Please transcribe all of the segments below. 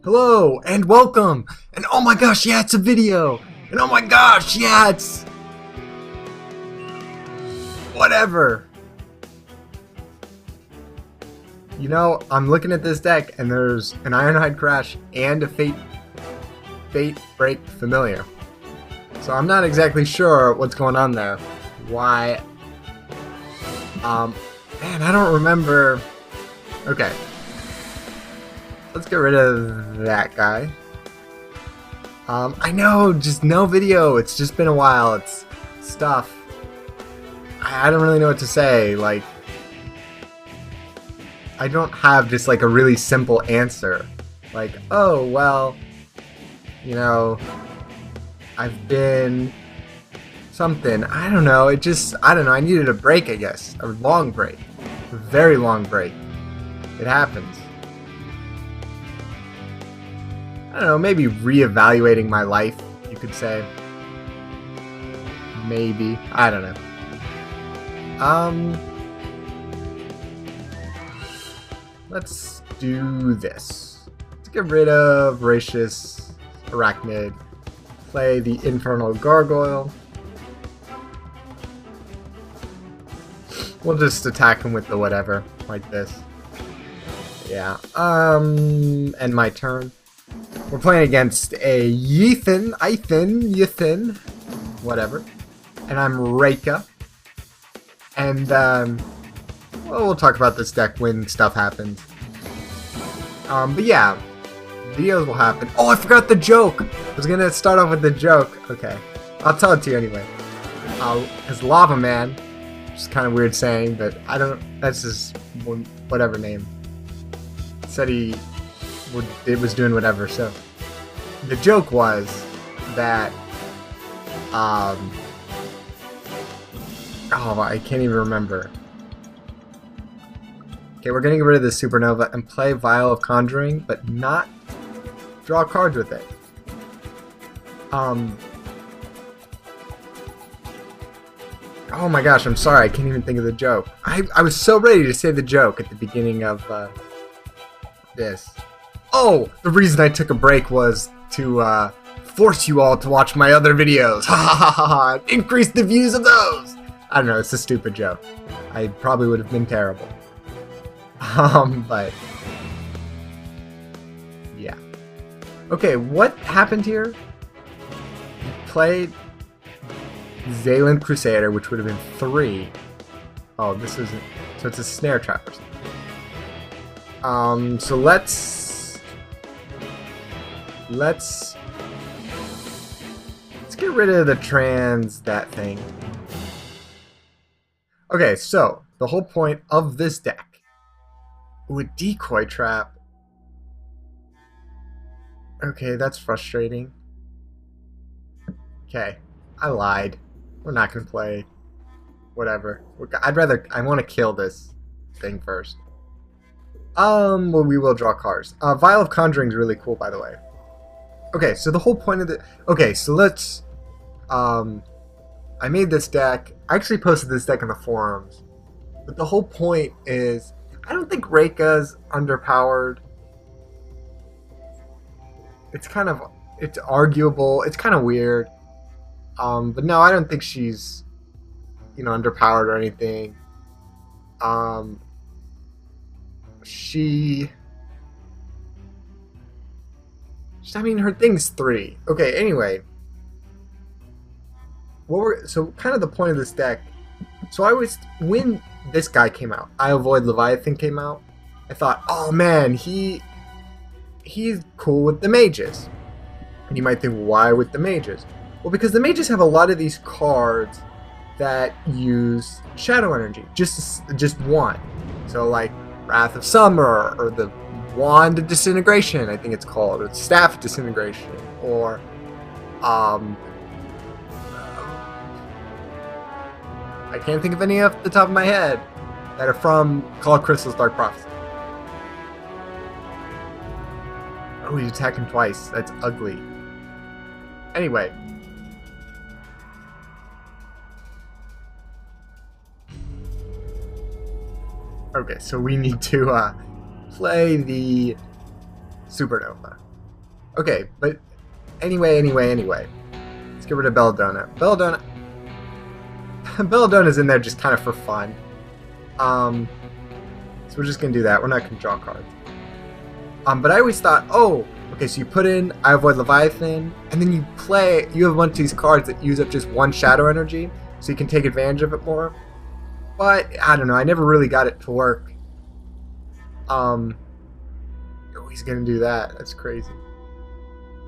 Hello and welcome! And oh my gosh, yeah, it's a video! And oh my gosh, yeah, it's... whatever! You know, I'm looking at this deck and there's an Ironhide Crash and a Fate Break Familiar. So I'm not exactly sure what's going on there. Why? Man, I don't remember... Okay. Let's get rid of that guy. I know, just no video. It's just been a while. It's stuff. I don't really know what to say. Like, I don't have just like a really simple answer. Like, oh, well, you know, I've been something. I don't know. It just, I don't know. I needed a break, I guess. A long break. A very long break. It happens. I don't know, maybe reevaluating my life, you could say. Maybe. I don't know. Let's do this. Let's get rid of Voracious Arachnid. Play the Infernal Gargoyle. We'll just attack him with the whatever, like this. Yeah. End my turn. We're playing against a Ethan, whatever. And I'm Raikka. And, well, we'll talk about this deck when stuff happens. But yeah, videos will happen. Oh, I forgot the joke! I was gonna start off with the joke. Okay, I'll tell it to you anyway. His Lava Man, which is kind of weird saying, but I don't, that's his whatever name. Said it was doing whatever, so the joke was that oh, I can't even remember. Okay, we're gonna get rid of this Supernova and play Vial of Conjuring, but not draw cards with it. Oh my gosh, I'm sorry, I can't even think of the joke. I was so ready to say the joke at the beginning of this. Oh, the reason I took a break was to force you all to watch my other videos. Ha ha ha ha! Increase the views of those! I don't know, it's a stupid joke. I probably would have been terrible. But... yeah. Okay, what happened here? You played Zayland Crusader, which would have been 3. Oh, this isn't... so it's a snare trap or something. So let's get rid of the that thing. Okay, so the whole point of this deck, a decoy trap. Okay, that's frustrating. Okay, I lied. We're not gonna play. Whatever. I want to kill this thing first. Well, we will draw cards. Vial of Conjuring is really cool, by the way. Okay, so the whole point of the... okay, so let's... I made this deck. I actually posted this deck in the forums. But the whole point is... I don't think Raikka's underpowered. It's kind of... it's arguable. It's kind of weird. But no, I don't think she's... you know, underpowered or anything. I mean, her thing's 3. Okay, anyway. So kind of the point of this deck. So when this guy came out, I Avoid Leviathan came out, I thought, oh man, he's cool with the mages. And you might think, why with the mages? Well, because the mages have a lot of these cards that use shadow energy, just one. So like Wrath of Summer, or the Wand of Disintegration, I think it's called, or Staff of Disintegration, or I can't think of any off the top of my head that are from Call of Crystal's Dark Prophecy. Oh, he's attacking twice. That's ugly. Anyway. Okay, so we need to play the Supernova. Okay, but anyway. Let's get rid of Belladonna. Belladona's in there just kind of for fun. So we're just gonna do that. We're not gonna draw cards. But I always thought, oh, okay, so you put in I Avoid Leviathan, and then you have a bunch of these cards that use up just one shadow energy, so you can take advantage of it more. But, I don't know, I never really got it to work. Oh, he's gonna do that. That's crazy.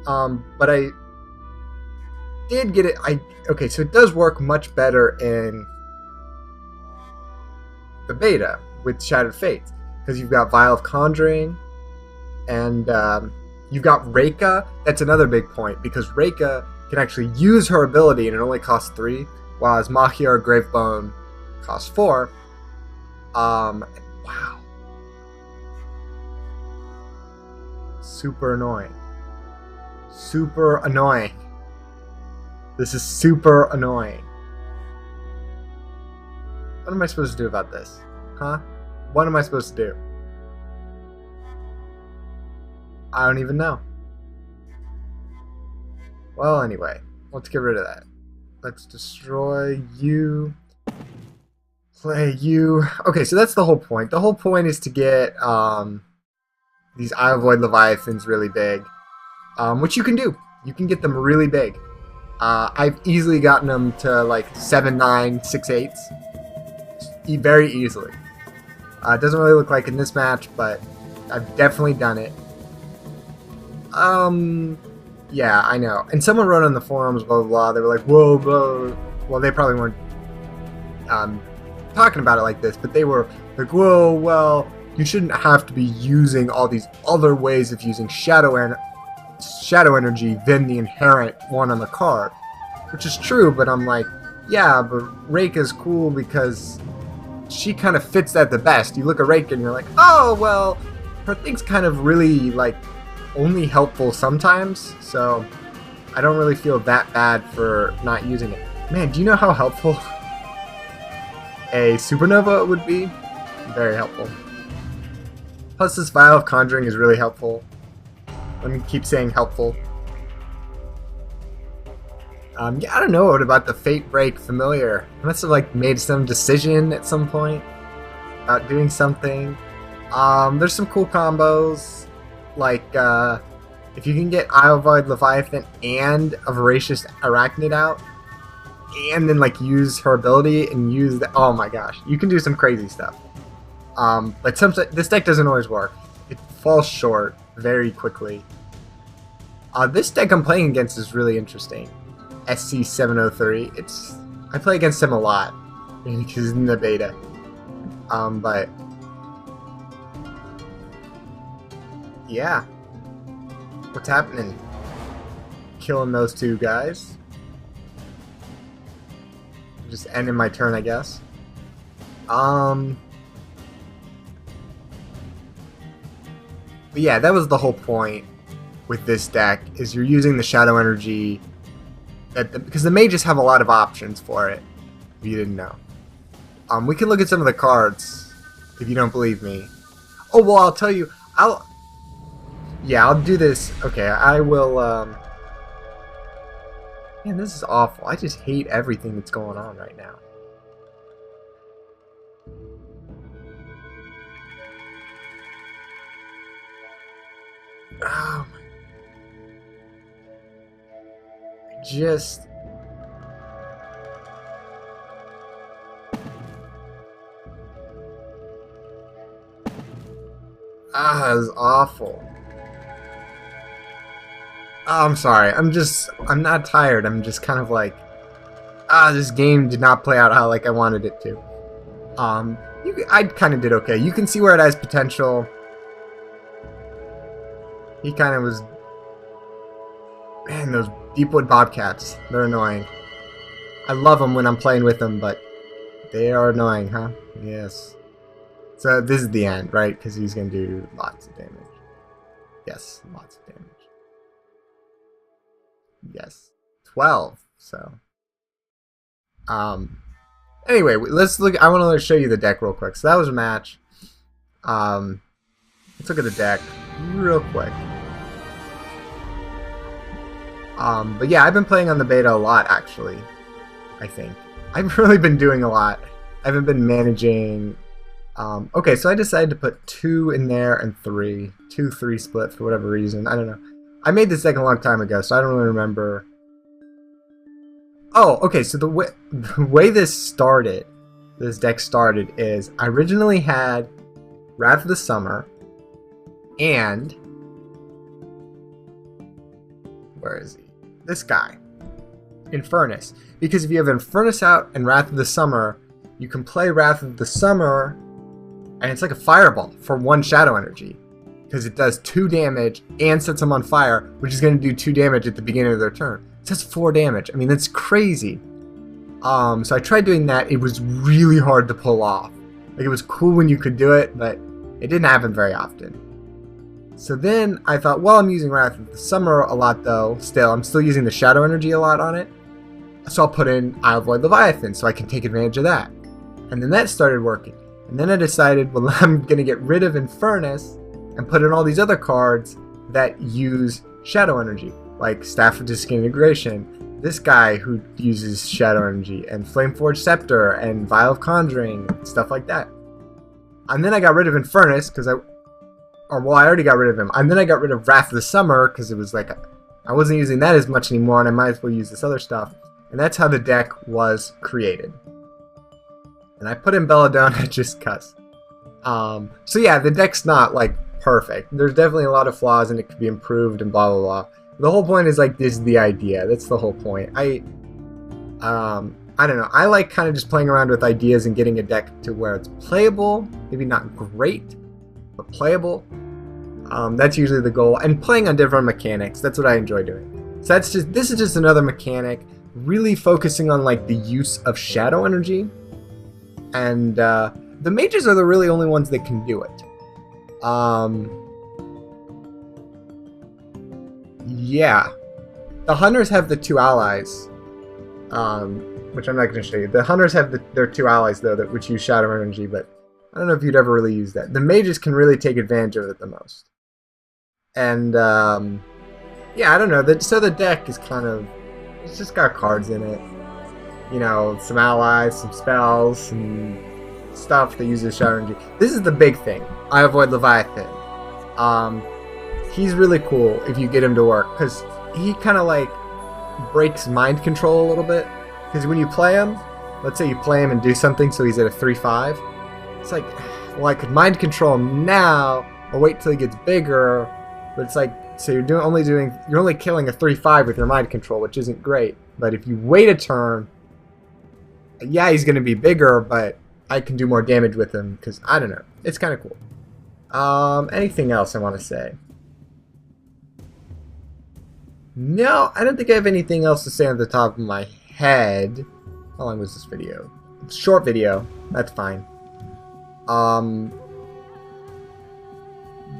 But I did get it. Okay, so it does work much better in the beta with Shattered Fates, because you've got Vial of Conjuring, and you've got Raikka. That's another big point, because Raikka can actually use her ability and it only costs 3, whereas Machia or Gravebone costs 4. Wow. Super annoying. Super annoying. This is super annoying. What am I supposed to do about this? Huh? What am I supposed to do? I don't even know. Well, anyway, let's get rid of that. Let's destroy you. Play you. Okay, so that's the whole point. The whole point is to get these I Avoid Leviathans really big, which you can do. You can get them really big. I've easily gotten them to like 7, 9, 6, 8s. Very easily. It doesn't really look like in this match, but I've definitely done it. Yeah, I know. And someone wrote on the forums, blah, blah, blah. They were like, whoa, blah. Well, they probably weren't talking about it like this, but they were like, whoa, well, you shouldn't have to be using all these other ways of using shadow energy than the inherent one on the card. Which is true, but I'm like, yeah, but Raikka's cool because she kind of fits that the best. You look at Raikka and you're like, oh, well, her thing's kind of really, like, only helpful sometimes, so I don't really feel that bad for not using it. Man, do you know how helpful a supernova would be? Very helpful. Plus, this Vial of Conjuring is really helpful. Let me keep saying helpful. Yeah, I don't know what about the Fate Break Familiar. I must have like made some decision at some point about doing something. There's some cool combos, like if you can get I Avoid Leviathan and a Voracious Arachnid out, and then like use her ability and use the, oh my gosh, you can do some crazy stuff. But this deck doesn't always work. It falls short very quickly. This deck I'm playing against is really interesting. SC703. I play against him a lot because he's in the beta. But yeah, what's happening? Killing those two guys. Just ending my turn, I guess. But yeah, that was the whole point with this deck, is you're using the shadow energy because the mages have a lot of options for it, if you didn't know. We can look at some of the cards if you don't believe me. Oh, well, I'll tell you. I'll do this. Okay, I will. Man, this is awful. I just hate everything that's going on right now. Oh my. Just. That was awful. Oh, I'm sorry. I'm not tired. I'm just kind of like, this game did not play out how like I wanted it to. I kind of did okay. You can see where it has potential. He kind of was. Man, those Deepwood Bobcats, they're annoying. I love them when I'm playing with them, but they are annoying, huh? Yes. So this is the end, right? Because he's going to do lots of damage. Yes, lots of damage. Yes. 12, so. Anyway, let's look. I want to show you the deck real quick. So that was a match. Let's look at the deck real quick. But yeah, I've been playing on the beta a lot, actually. I think I've really been doing a lot. I haven't been managing. Okay, so I decided to put 2 in there and 3. 2-3 split for whatever reason. I don't know. I made this deck a long time ago, so I don't really remember. Oh, okay, so the way this deck started, is I originally had Wrath of the Summer and... where is he? This guy. Infernus. Because if you have Infernus out and Wrath of the Summer, you can play Wrath of the Summer, and it's like a fireball for 1 shadow energy. Because it does 2 damage and sets them on fire, which is going to do 2 damage at the beginning of their turn. It does 4 damage. I mean, that's crazy. So I tried doing that. It was really hard to pull off. Like, it was cool when you could do it, but it didn't happen very often. So then I thought, well, I'm using Wrath of the Summer a lot, though. I'm still using the shadow energy a lot on it. So I'll put in I'll Avoid Leviathan so I can take advantage of that. And then that started working. And then I decided, well, I'm going to get rid of Infernus and put in all these other cards that use shadow energy, like Staff of Disintegration, this guy who uses shadow energy, and Flameforged Scepter, and Vial of Conjuring, stuff like that. And then I got rid of Infernus, because I already got rid of him. And then I got rid of Wrath of the Summer, because it was like, I wasn't using that as much anymore, and I might as well use this other stuff. And that's how the deck was created. And I put in Belladonna just cuz. So yeah, the deck's not, like, perfect. There's definitely a lot of flaws, and it could be improved, and blah, blah, blah. The whole point is, like, this is the idea. That's the whole point. I don't know. I like kind of just playing around with ideas and getting a deck to where it's playable. Maybe not great, but playable. That's usually the goal. And playing on different mechanics. That's what I enjoy doing. So this is just another mechanic. Really focusing on, like, the use of shadow energy. And the mages are the really only ones that can do it. Yeah. The hunters have the 2 allies. Which I'm not going to show you. The hunters have their 2 allies, though, which use shadow energy, but I don't know if you'd ever really use that. The mages can really take advantage of it the most. And, yeah, I don't know. So the deck is kind of... it's just got cards in it. You know, some allies, some spells, some stuff that uses shadow energy. This is the big thing. I Avoid Leviathan. He's really cool if you get him to work, because he kind of, like, breaks mind control a little bit. Because when you play him, let's say you play him and do something so he's at a 3-5, it's like, well, I could mind control him now, or wait till he gets bigger, but it's like, so you're only killing a 3-5 with your mind control, which isn't great. But if you wait a turn, yeah, he's going to be bigger, but I can do more damage with him, because, I don't know, it's kind of cool. Anything else I want to say? No, I don't think I have anything else to say on the top of my head. How long was this video? Short video. That's fine.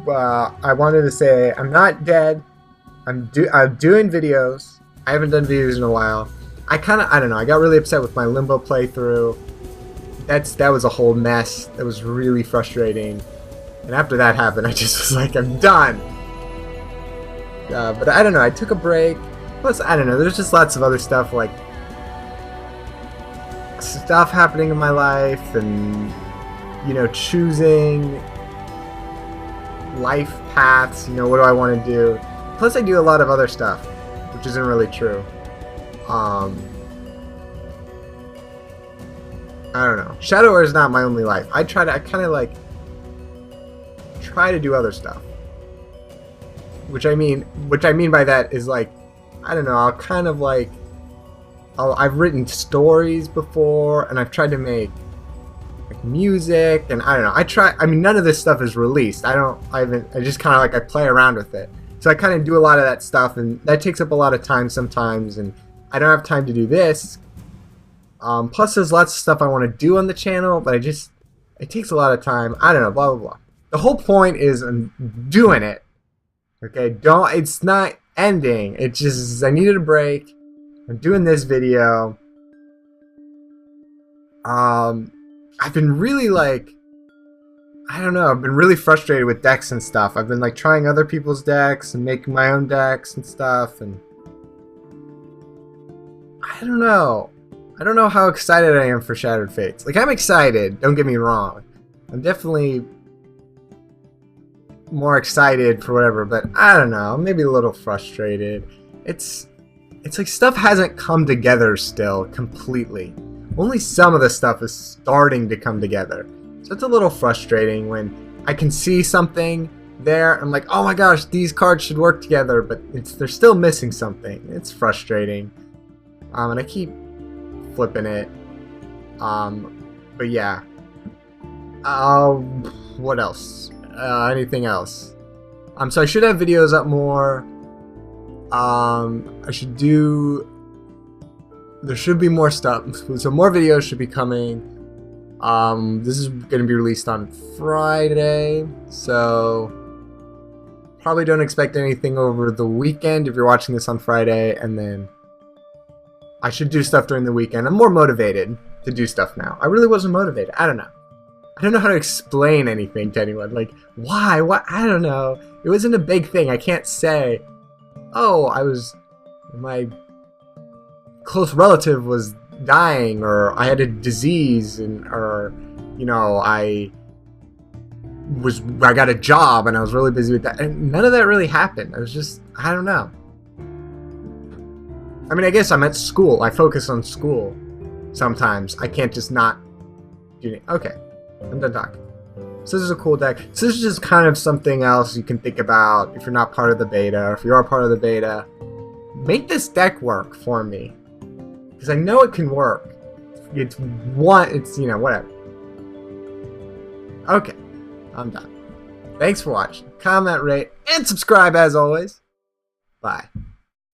Well, I wanted to say I'm not dead. I'm doing videos. I haven't done videos in a while. I don't know. I got really upset with my Limbo playthrough. That was a whole mess. That was really frustrating. And after that happened, I just was like, I'm done. But I don't know, I took a break. Plus, I don't know, there's just lots of other stuff, like, stuff happening in my life, and, you know, choosing life paths, you know, what do I want to do. Plus, I do a lot of other stuff, which isn't really true. I don't know. Shadow War is not my only life. I kind of, like, try to do other stuff. Which I mean by that is, like, I don't know, I'll kind of, like, I've written stories before, and I've tried to make, like, music, and I don't know, I mean, none of this stuff is released. I just kind of, like, I play around with it. So I kind of do a lot of that stuff, and that takes up a lot of time sometimes, and I don't have time to do this. Plus there's lots of stuff I want to do on the channel, but it takes a lot of time. I don't know, blah, blah, blah. The whole point is I'm doing it. Okay, it's not ending. It's just, I needed a break. I'm doing this video. I've been really, like, I don't know, I've been really frustrated with decks and stuff. I've been, like, trying other people's decks and making my own decks and stuff, and I don't know. I don't know how excited I am for Shattered Fates. Like, I'm excited, don't get me wrong. I'm definitely more excited for whatever, but I don't know. I'm maybe a little frustrated. It's like stuff hasn't come together still completely. Only some of the stuff is starting to come together. So it's a little frustrating when I can see something there. I'm like, oh my gosh, these cards should work together, but they're still missing something. It's frustrating. And I keep flipping it. But yeah. What else? Anything else? So I should have videos up more. I should do... There should be more stuff. So more videos should be coming. This is going to be released on Friday. So probably don't expect anything over the weekend if you're watching this on Friday. And then I should do stuff during the weekend. I'm more motivated to do stuff now. I really wasn't motivated. I don't know. I don't know how to explain anything to anyone. Like, why? What? I don't know. It wasn't a big thing. I can't say, oh, my close relative was dying, or I had a disease, or, you know, I got a job and I was really busy with that. And none of that really happened. I was just, I don't know. I mean, I guess I'm at school. I focus on school sometimes. I can't just not do it. Okay. I'm done talking. So this is a cool deck. So this is just kind of something else you can think about if you're not part of the beta, or if you are part of the beta. Make this deck work for me, because I know it can work. It's you know, whatever. Okay, I'm done. Thanks for watching. Comment, rate, and subscribe as always. Bye.